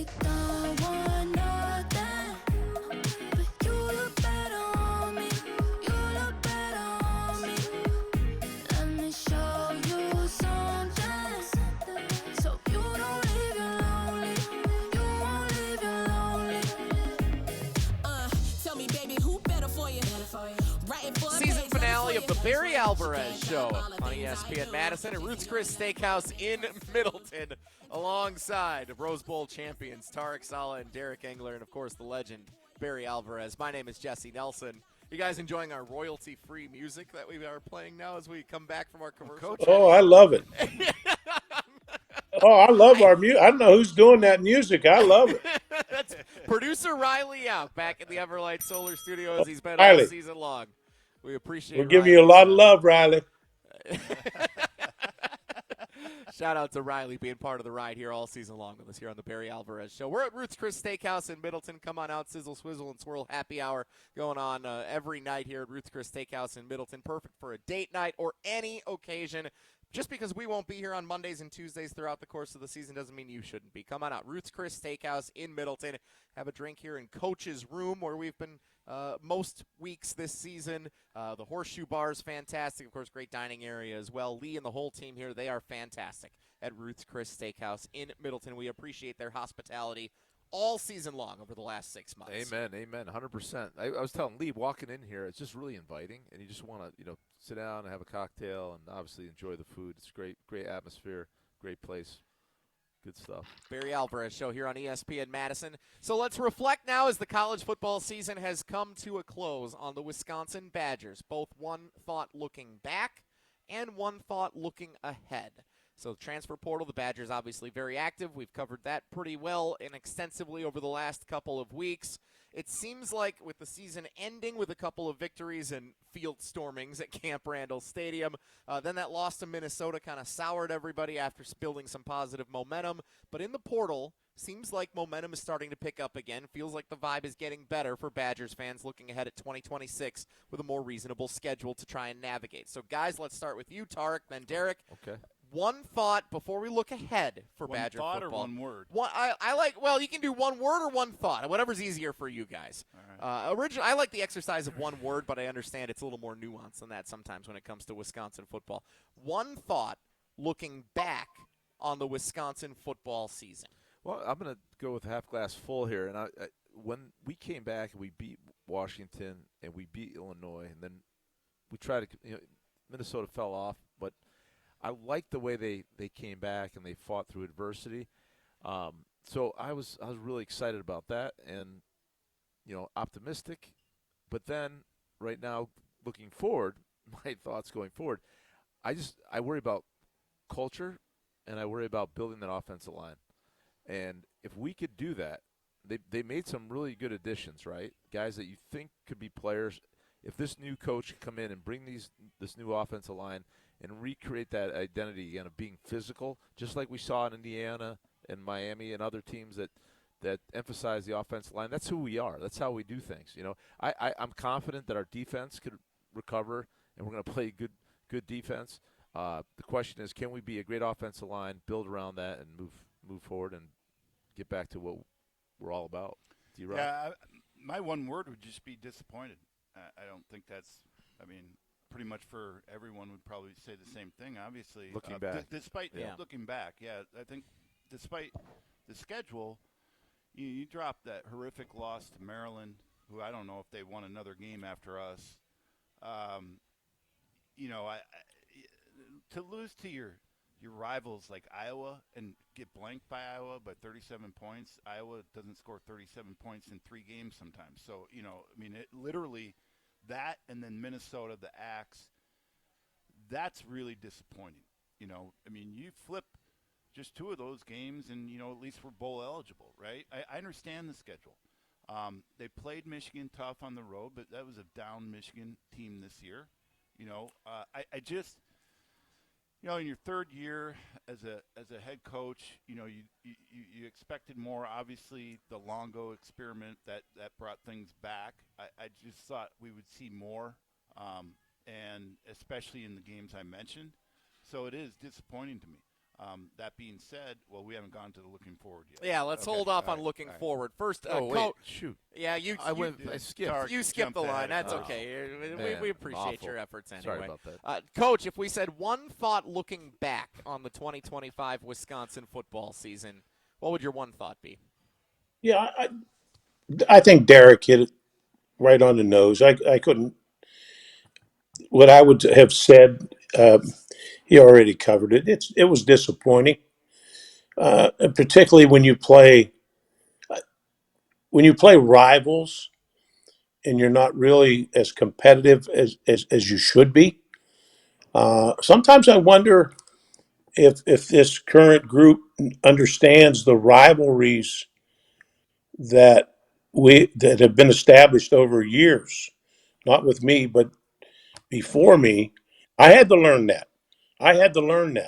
down 1-0, but you look better on me. You look better on me. Let me show you something, so you don't leave you lonely. You won't leave you lonely. Tell me, baby, who better for you? Season finale of the Barry Alvarez Show on ESPN Madison at Roots Chris Steakhouse in Middleton, alongside Rose Bowl champions Tarek Sala and Derek Engler, and of course the legend Barry Alvarez. My name is Jesse Nelson. You guys enjoying our royalty-free music that we are playing now as we come back from our commercial? Oh, I love it. Oh, I love our music. I don't know who's doing that music. I love it. That's producer Riley out back at the Everlight Solar Studios. He's been Riley. all season long. We appreciate. We're giving you a lot of love, Riley. Shout out to Riley being part of the ride here all season long with us here on the Barry Alvarez Show. We're at Roots Chris Steakhouse in Middleton. Come on out, sizzle, swizzle, and swirl happy hour going on every night here at Roots Chris Steakhouse in Middleton. Perfect for a date night or any occasion. Just because we won't be here on Mondays and Tuesdays throughout the course of the season doesn't mean you shouldn't be. Come on out, Roots Chris Steakhouse in Middleton. Have a drink here in Coach's Room, where we've been most weeks this season. The Horseshoe Bar is fantastic. Of course, great dining area as well. Lee and the whole team here, they are fantastic at Roots Chris Steakhouse in Middleton. We appreciate their hospitality all season long over the last 6 months. Amen, 100%. I was telling Lee, walking in here, it's just really inviting, and you just want to, sit down and have a cocktail and obviously enjoy the food. It's great atmosphere, great place. Good stuff. Barry Alvarez Show here on ESPN Madison. So let's reflect now as the college football season has come to a close on the Wisconsin Badgers. Both one thought looking back and one thought looking ahead. So transfer portal, the Badgers obviously very active. We've covered that pretty well and extensively over the last couple of weeks. It seems like with the season ending with a couple of victories and field stormings at Camp Randall Stadium, then that loss to Minnesota kind of soured everybody after building some positive momentum. But in the portal, seems like momentum is starting to pick up again. Feels like the vibe is getting better for Badgers fans looking ahead at 2026 with a more reasonable schedule to try and navigate. So, guys, let's start with you, Tarek, then Derek. Okay. One thought before we look ahead for Badger football. football. One thought or one word? I like. Well, you can do one word or one thought, whatever's easier for you guys. All right. I like the exercise of one word, but I understand it's a little more nuanced than that sometimes when it comes to Wisconsin football. One thought looking back on the Wisconsin football season. Well, I'm going to go with half glass full here. And when we came back and we beat Washington and we beat Illinois, and then we tried to, Minnesota fell off, but I liked the way they came back and they fought through adversity. So I was really excited about that and, optimistic. But then right now, looking forward, my thoughts going forward, I worry about culture and I worry about building that offensive line. And if we could do that, they made some really good additions, right? Guys that you think could be players. If this new coach can come in and bring this new offensive line and recreate that identity again of being physical, just like we saw in Indiana and Miami and other teams that emphasize the offensive line, that's who we are. That's how we do things. I'm confident that our defense could recover, and we're going to play good defense. The question is, can we be a great offensive line, build around that, and move forward and get back to what we're all about? D-Rock? Yeah, my one word would just be disappointed. I don't think that's – pretty much for everyone would probably say the same thing, obviously. Looking back. Despite looking back, I think despite the schedule, you dropped that horrific loss to Maryland, who I don't know if they won another game after us. To lose to your rivals like Iowa and get blanked by Iowa by 37 points. Iowa doesn't score 37 points in 3 games sometimes. So, it literally – that and then Minnesota, the Axe, that's really disappointing. You flip just 2 of those games and, at least we're bowl eligible, right? I understand the schedule. They played Michigan tough on the road, but that was a down Michigan team this year. I just – in your third year as a head coach, you expected more. Obviously, the Longo experiment that brought things back. I just thought we would see more, and especially in the games I mentioned. So it is disappointing to me. That being said, well, we haven't gone to the looking forward yet. Yeah, let's Okay. hold off All on right. looking All right. forward. First, Oh wait, Coach. shoot! Yeah, I skipped. Tarek you skipped jumped the line. ahead of That's Coach. okay. Man, We I'm appreciate awful. your efforts anyway. Sorry about that. Coach, if we said one thought looking back on the 2025 Wisconsin football season, what would your one thought be? Yeah, I think Derek hit it right on the nose. I couldn't. What I would have said, he already covered it. It was disappointing, particularly when you play rivals and you're not really as competitive as you should be. Sometimes I wonder if this current group understands the rivalries that have been established over years, not with me, but before me. I had to learn that. I had to learn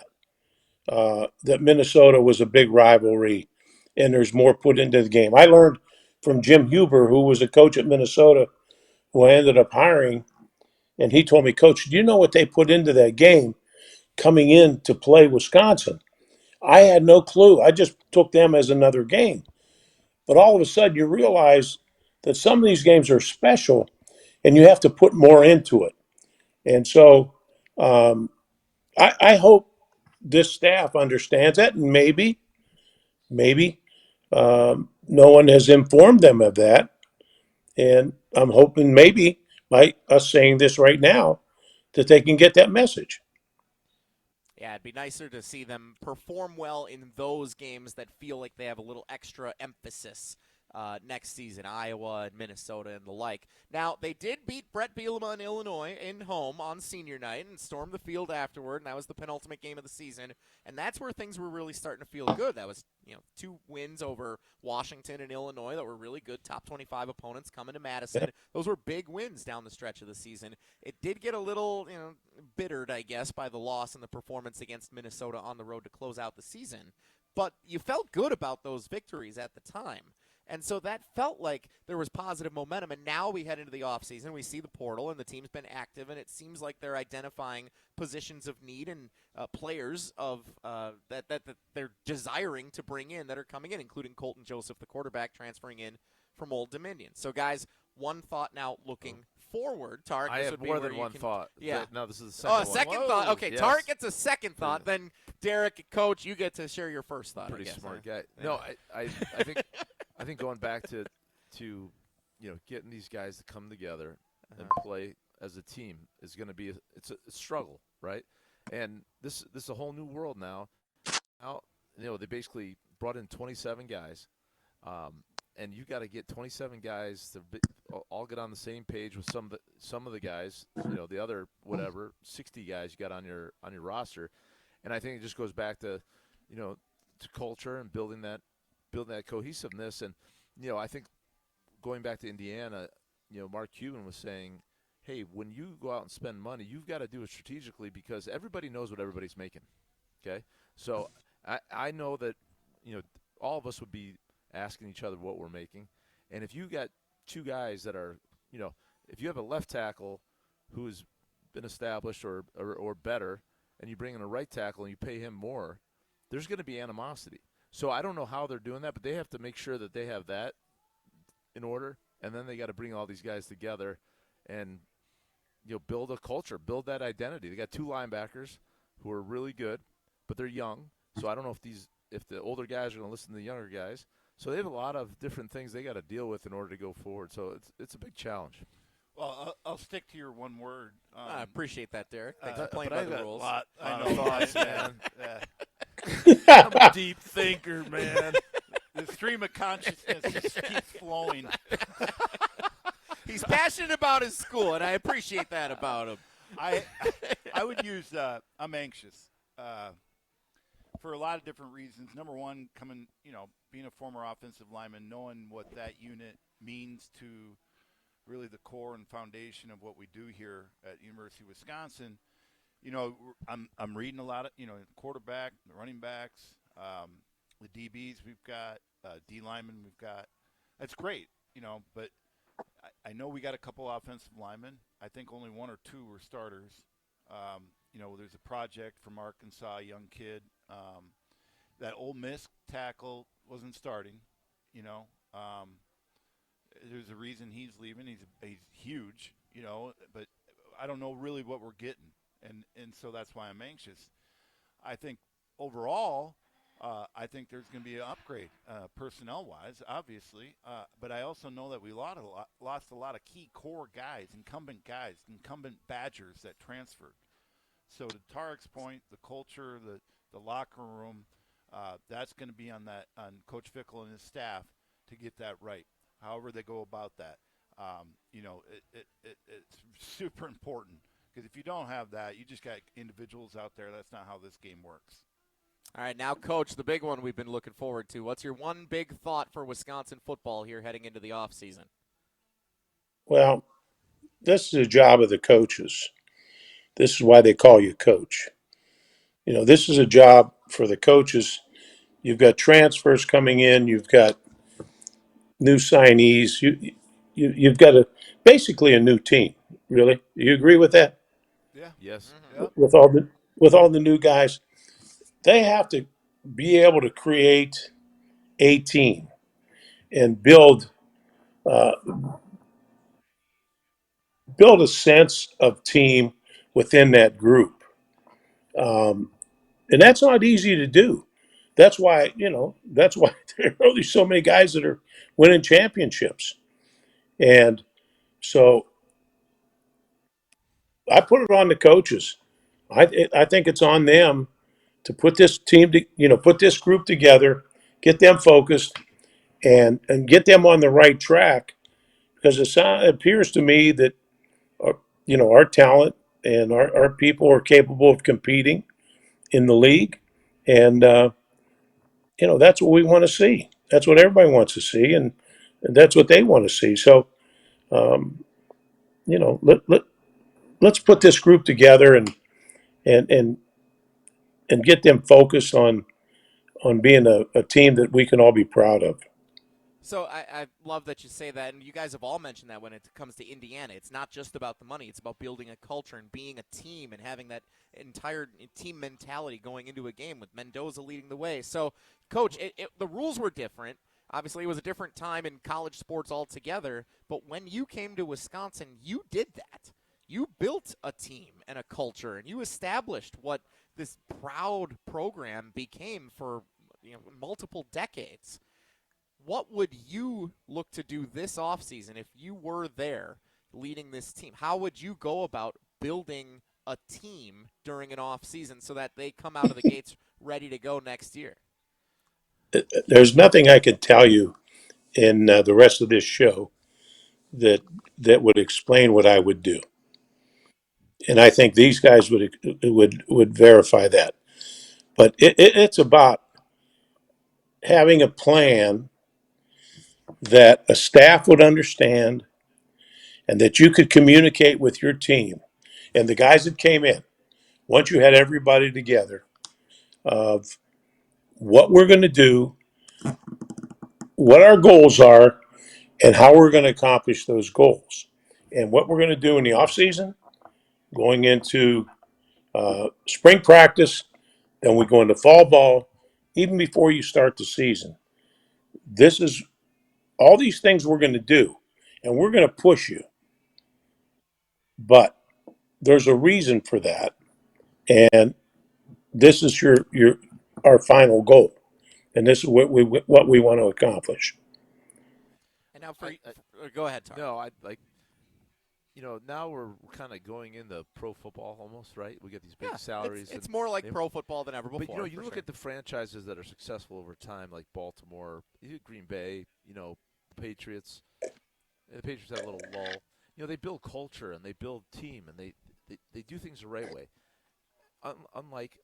that Minnesota was a big rivalry, and there's more put into the game. I learned from Jim Huber, who was a coach at Minnesota, who I ended up hiring, and he told me, Coach, do you know what they put into that game coming in to play Wisconsin? I had no clue. I just took them as another game. But all of a sudden, you realize that some of these games are special, and you have to put more into it. And so, um, I hope this staff understands that, and maybe no one has informed them of that. And I'm hoping maybe by us saying this right now that they can get that message. Yeah, it'd be nicer to see them perform well in those games that feel like they have a little extra emphasis next season, Iowa and Minnesota and the like. Now, they did beat Brett Bielema in Illinois in home on senior night and stormed the field afterward, and that was the penultimate game of the season. And that's where things were really starting to feel good. That was, 2 wins over Washington and Illinois that were really good top 25 opponents coming to Madison. Those were big wins down the stretch of the season. It did get a little, bittered, I guess, by the loss and the performance against Minnesota on the road to close out the season. But you felt good about those victories at the time. And so that felt like there was positive momentum. And now we head into the offseason. We see the portal, and the team's been active, and it seems like they're identifying positions of need and players of that they're desiring to bring in that are coming in, including Colton Joseph, the quarterback, transferring in from Old Dominion. So, guys, one thought now looking forward. Tarek, I this have would be more where than you one can, thought. Yeah. No, this is the second Oh, a one. second Whoa. thought. Okay, Yes. Tarek gets a second thought. Then Derek, Coach, you get to share your first thought. Pretty I guess, smart huh? guy. Yeah. No, I think going back to getting these guys to come together and play as a team is going to be it's a struggle, right? And this is a whole new world now. Now they basically brought in 27 guys, and you got to get 27 guys to all get on the same page with some of the guys. The other 60 guys you got on your roster, and I think it just goes back to to culture and building that cohesiveness. And I think going back to Indiana, Mark Cuban was saying, hey, when you go out and spend money, you've got to do it strategically because everybody knows what everybody's making. Okay, so I know that all of us would be asking each other what we're making, and if you got two guys that are if you have a left tackle who's been established or better, and you bring in a right tackle and you pay him more, there's going to be animosity. So I don't know how they're doing that, but they have to make sure that they have that in order, and then they got to bring all these guys together and build a culture, build that identity. They got 2 linebackers who are really good, but they're young. So I don't know if the older guys are going to listen to the younger guys. So they have a lot of different things they got to deal with in order to go forward. So it's a big challenge. Well, I'll stick to your one word. I appreciate that, Derek. Thanks for playing but by I've the got a rules. I lot know, of thoughts, man. I'm a deep thinker, man. The stream of consciousness just keeps flowing. He's passionate about his school, and I appreciate that about him. I would use I'm anxious for a lot of different reasons. Number one, being a former offensive lineman, knowing what that unit means to really the core and foundation of what we do here at University of Wisconsin. I'm reading a lot of quarterback, the running backs, the DBs we've got, D linemen we've got. That's great, but I know we got a couple offensive linemen. I think only 1 or 2 were starters. There's a project from Arkansas, a young kid, That Ole Miss tackle wasn't starting. You know, there's a reason he's leaving. He's huge. You know, but I don't know really what we're getting, and so that's why I'm anxious. I think overall, I think there's going to be an upgrade personnel-wise, obviously. But I also know that we lost a lot of key core guys, incumbent Badgers that transferred. So to Tarek's point, the culture, the locker room, that's going to be on Coach Fickle and his staff to get that right. However they go about that, it's super important. Because if you don't have that, you just got individuals out there. That's not how this game works. All right, now, Coach, the big one we've been looking forward to. What's your one big thought for Wisconsin football here heading into the offseason? Well, this is the job of the coaches. This is why they call you coach. This is a job for the coaches. You've got transfers coming in. You've got new signees. You've got basically a new team. Really, you agree with that? Yeah. Yes. Mm-hmm. Yep. With all the new guys, they have to be able to create a team and uh, build a sense of team within that group. Um, and that's not easy to do. That's why there are only so many guys that are winning championships. And so I put it on the coaches. I think it's on them to put this put this group together, get them focused, and get them on the right track. Because it appears to me that our talent and our people are capable of competing in the league, and that's what we want to see. That's what everybody wants to see, and that's what they want to see. So um, let's put this group together and and and get them focused on being a team that we can all be proud of. So I love that you say that, and you guys have all mentioned that when it comes to Indiana. It's not just about the money. It's about building a culture and being a team and having that entire team mentality going into a game with Mendoza leading the way. So, Coach, the rules were different. Obviously, it was a different time in college sports altogether, but when you came to Wisconsin, you did that. You built a team and a culture, and you established what this proud program became for multiple decades. What would you look to do this offseason if you were there leading this team? How would you go about building a team during an offseason so that they come out of the gates ready to go next year? There's nothing I could tell you in the rest of this show that that would explain what I would do, and I think these guys would verify that. But it's about having a plan that a staff would understand and that you could communicate with your team and the guys that came in. Once you had everybody together, of what we're going to do, what our goals are, and how we're going to accomplish those goals, and what we're going to do in the off season, going into spring practice, then we go into fall ball, even before you start the season. This is all these things we're going to do, and we're going to push you. But there's a reason for that, and this is your our final goal, and this is what we want to accomplish. And now go ahead, Tar. No, I like. Now we're kind of going into pro football almost, right? We get these big salaries. It's more like pro football than ever before. But you look at the franchises that are successful over time, like Baltimore, Green Bay, the Patriots. And the Patriots had a little lull. They build culture and they build team and they do things the right way. Unlike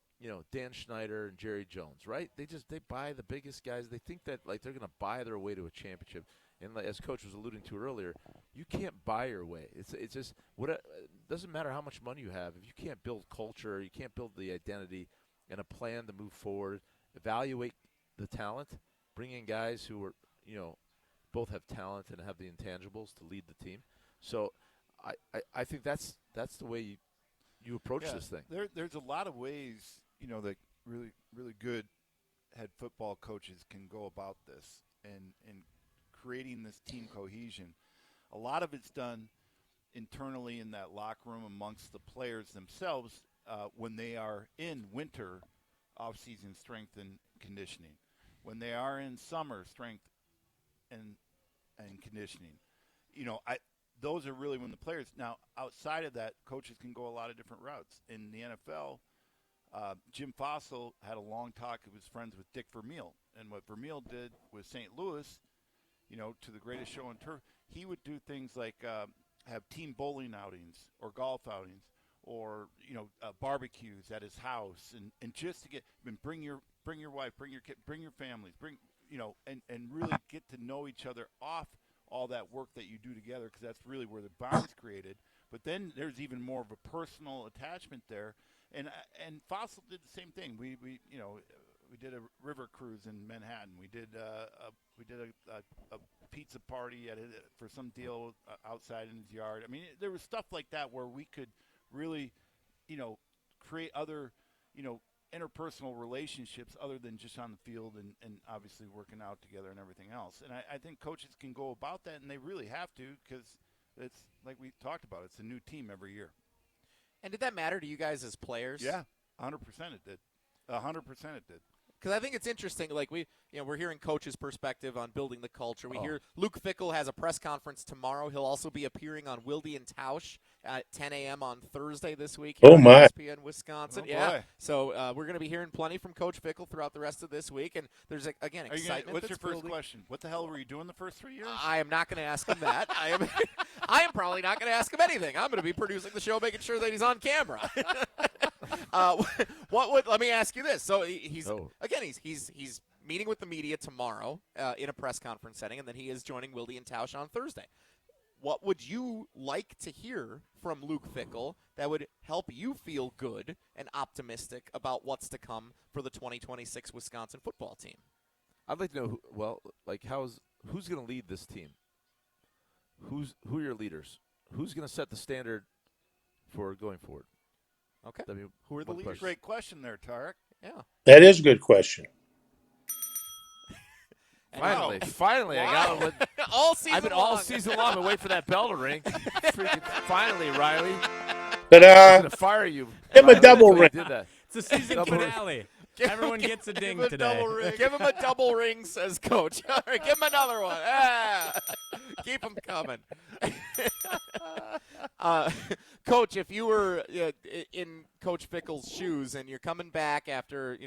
Dan Schneider and Jerry Jones, right? They buy the biggest guys. They think that they're going to buy their way to a championship. And as Coach was alluding to earlier, you can't buy your way. It's just it doesn't matter how much money you have if you can't build culture, you can't build the identity and a plan to move forward. Evaluate the talent, bring in guys who are both have talent and have the intangibles to lead the team. So I think that's the way you approach this thing. There's a lot of ways that really good head football coaches can go about this and creating this team cohesion. A lot of it's done internally in that locker room amongst the players themselves when they are in winter off-season strength and conditioning, when they are in summer strength and conditioning. Those are really when the players. Now, outside of that, coaches can go a lot of different routes. In the NFL, Jim Fossil had a long talk. He was friends with Dick Vermeil, and what Vermeil did with St. Louis, to the greatest show on turf, he would do things like have team bowling outings or golf outings or barbecues at his house, and just to bring your wife, bring your kid, bring your families, and really get to know each other off all that work that you do together, because that's really where the bond's created. But then there's even more of a personal attachment there, and Fossil did the same thing. We did a river cruise in Manhattan. We did a pizza party for some deal outside in his yard. I mean, there was stuff like that where we could really, create other, interpersonal relationships other than just on the field and obviously working out together and everything else. And I think coaches can go about that, and they really have to, because it's like we talked about. It's a new team every year. And did that matter to you guys as players? Yeah, 100% it did. 100% it did. Because I think it's interesting. Like we're hearing coach's perspective on building the culture. We hear Luke Fickell has a press conference tomorrow. He'll also be appearing on Wilde and Tausch at 10 a.m. on Thursday this week here on ESPN Wisconsin. Boy. So we're going to be hearing plenty from Coach Fickell throughout the rest of this week. And there's excitement. What's your that's first building. question? What the hell were you doing the first 3 years? I am not going to ask him that. I am probably not going to ask him anything. I'm going to be producing the show, making sure that he's on camera. Let me ask you this. So he's meeting with the media tomorrow in a press conference setting, and then he is joining Wilde and Tausch on Thursday. What would you like to hear from Luke Fickell that would help you feel good and optimistic about what's to come for the 2026 Wisconsin football team? I'd like to know, who's going to lead this team? Who are your leaders? Who's going to set the standard for going forward? Okay. Who are the leaders? Great question there, Tarek. Yeah. That is a good question. Finally, I got one. I've been all season long. I've been waiting for that bell to ring. Finally, Riley. But I'm going to fire you. give him a double ring. Did that. It's a season finale. Everyone gets a ding today. Give him a double ring, says Coach. All right, give him another one. Keep them coming. Coach, if you were in Coach Fickell's shoes and you're coming back after,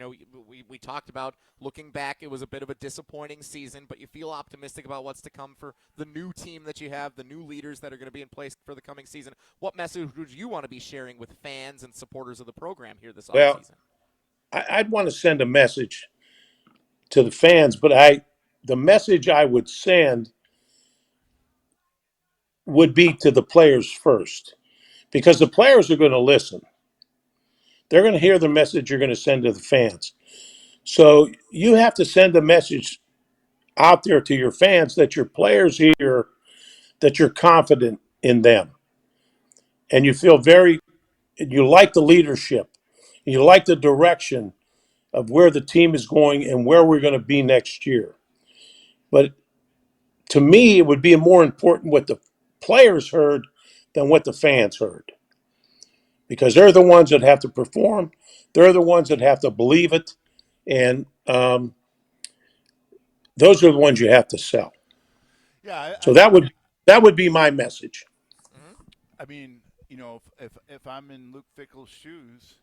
we talked about looking back, it was a bit of a disappointing season, but you feel optimistic about what's to come for the new team that you have, the new leaders that are going to be in place for the coming season. What message would you want to be sharing with fans and supporters of the program here this offseason? I'd want to send a message to the fans, but the message I would send would be to the players first, because the players are going to listen. They're going to hear the message you're going to send to the fans. So you have to send a message out there to your fans that your players hear, that you're confident in them, and you like the leadership, you like the direction of where the team is going and where we're going to be next year. But to me, it would be more important what the players heard than what the fans heard, because they're the ones that have to perform. They're the ones that have to believe it. And those are the ones you have to sell. Yeah. So that would be my message. I mean, if I'm in Luke Fickell's shoes,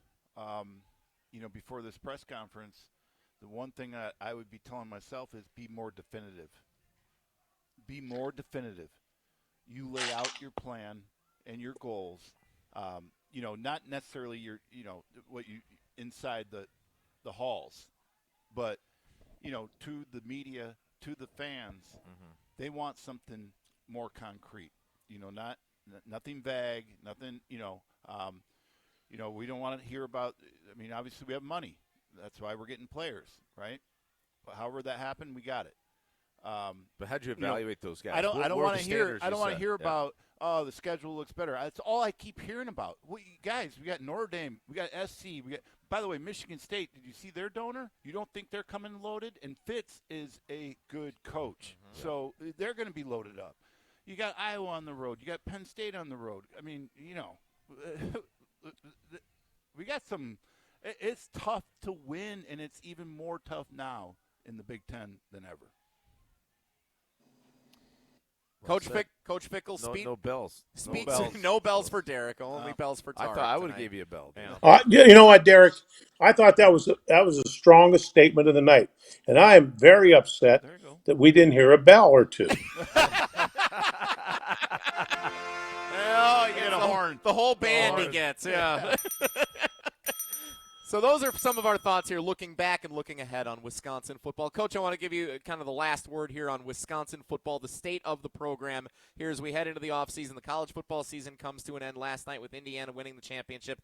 before this press conference, the one thing that I would be telling myself is be more definitive. Be more definitive. You lay out your plan and your goals. Not necessarily what you inside the halls, but to the media, to the fans, they want something more concrete. Nothing vague, nothing. We don't want to hear about. I mean, obviously we have money. That's why we're getting players, right? But however that happened, we got it. But how'd you evaluate those guys? I don't What were want the to hear. standards I you don't want to set? hear Yeah. about. Oh, the schedule looks better. That's all I keep hearing about. Guys, we got Notre Dame, we got SC, we got. By the way, Michigan State. Did you see their donor? You don't think they're coming loaded? And Fitz is a good coach, so they're going to be loaded up. You got Iowa on the road. You got Penn State on the road. I mean, we got some. It's tough to win, and it's even more tough now in the Big Ten than ever. Well Coach said. Fickle No bells. speaks. bells. No bells for Derek. Only bells for I Tarek. thought I would tonight. have gave you a bell. dude. Yeah. You know what, Derek? I thought that was the strongest statement of the night, and I am very upset There you go. that we didn't hear a bell or two. Oh, Get a horn. The whole band he horn. gets, yeah. So those are some of our thoughts here, looking back and looking ahead on Wisconsin football. Coach, I want to give you kind of the last word here on Wisconsin football, the state of the program here as we head into the offseason. The college football season comes to an end last night with Indiana winning the championship.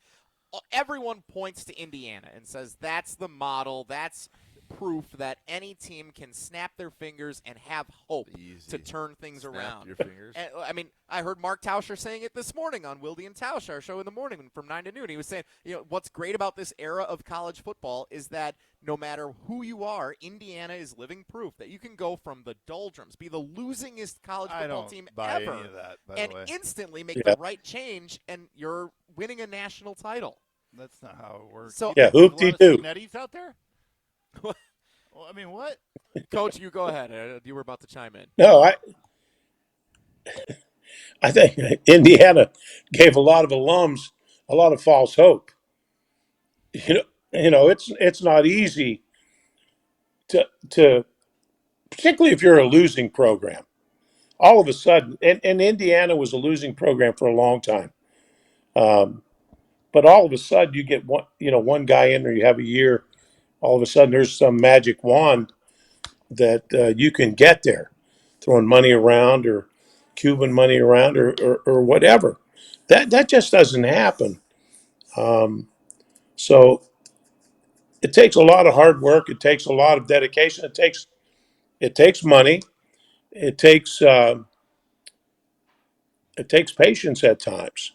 Everyone points to Indiana and says that's the model, that's proof that any team can snap their fingers and have hope Easy. to turn things Snap around. your fingers. And, I mean, I heard Mark Tauscher saying it this morning on Wilde and Tausch, our show in the morning from 9 to noon. He was saying, what's great about this era of college football is that no matter who you are, Indiana is living proof that you can go from the doldrums, be the losingest college I football don't team buy ever, any of that, by and the way. instantly make Yeah. the right change, and you're winning a national title. That's not how it works. So- You Yeah, think there's a lot of hoop-de-doo. Signettis out there? Well, I mean, what? Coach, you go ahead. You were about to chime in. No, I think Indiana gave a lot of alums a lot of false hope. It's not easy to particularly if you're a losing program. All of a sudden, and Indiana was a losing program for a long time. But all of a sudden, you get one guy in there. You have a year. All of a sudden, there's some magic wand that you can get there, throwing money around or Cuban money around or whatever. That just doesn't happen. So it takes a lot of hard work. It takes a lot of dedication. It takes money. It takes patience at times.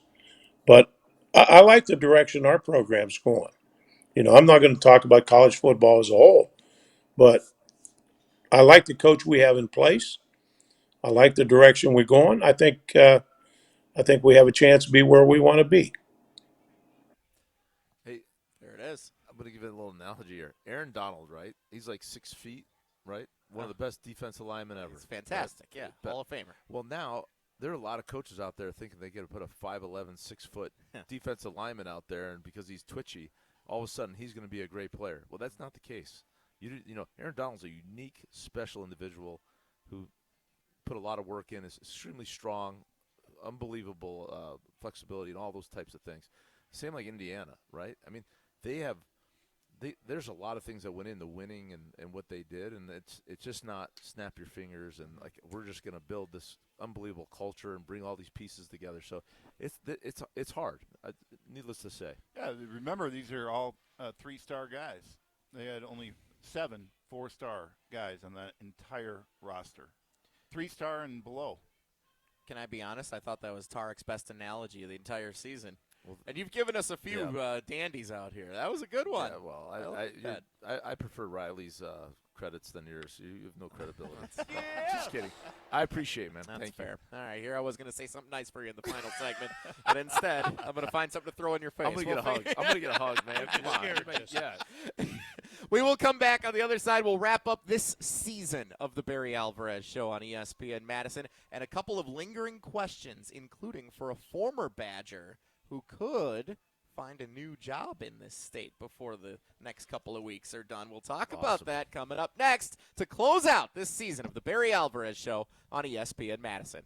But I like the direction our program's going. I'm not going to talk about college football as a whole, but I like the coach we have in place. I like the direction we're going. I think we have a chance to be where we want to be. Hey, There it is. I'm going to give it a little analogy here. Aaron Donald, right? He's like 6 feet, right? One of the best defensive linemen ever. It's fantastic. Yeah, But- Hall of Famer. Well, now there are a lot of coaches out there thinking they get to put a 5'11", 6-foot defensive lineman out there, and because he's twitchy, all of a sudden he's going to be a great player. Well, that's not the case. Aaron Donald's a unique, special individual who put a lot of work in, is extremely strong, unbelievable flexibility, and all those types of things. Same like Indiana, right? I mean, there's a lot of things that went into winning and what they did, and it's just not snap your fingers and like we're just going to build this unbelievable culture and bring all these pieces together. So it's hard, needless to say. Yeah, remember, these are all 3-star guys. They had only 7 4-star guys on that entire roster. 3-star and below. Can I be honest? I thought that was Tarek's best analogy of the entire season. And you've given us a few dandies out here. That was a good one. Yeah, well, I like that. I prefer Riley's credits than yours. You have no credibility. Just kidding. I appreciate it, man. That's Thank fair. All right, here I was going to say something nice for you in the final segment, and instead I'm going to find something to throw in your face. I'm gonna get a hug. I'm gonna get a hug, man. Come on. Yeah. We will come back on the other side. We'll wrap up this season of the Barry Alvarez Show on ESPN Madison, and a couple of lingering questions, including for a former Badger who could find a new job in this state before the next couple of weeks are done. We'll talk about that coming up next to close out this season of the Barry Alvarez Show on ESPN Madison.